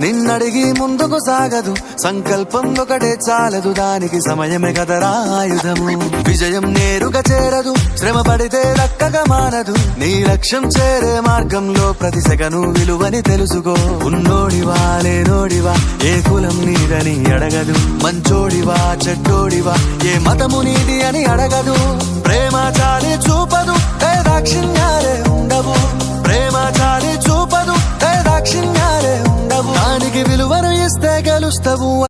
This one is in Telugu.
నిన్నడిగి ముందుకు సాగదు, సంకల్పం ఒకటే చాలదు, దానికి సమయమే కదరా ఆయుధము. విజయం నేరుగా చేరదు, శ్రమ పడితే దక్కగా మానదు, నీ లక్ష్యం చేరే మార్గంలో ప్రతి సెకను విలువని తెలుసుకో. ఉన్నోడివా లేనోడివా ఏ కులం నీదని అడగదు, మంచోడివా చెడ్డోడివా ఏ మతము నీది అని అడగదు. ప్రేమ చాలి చూపదు, దాక్షిణ్యాలే ఉండవు, ప్రేమ చాలి చూపదు, దాక్షిణ్యాలే ఉండవు, దానికి విలువను ఇస్తే గెలుస్తావు.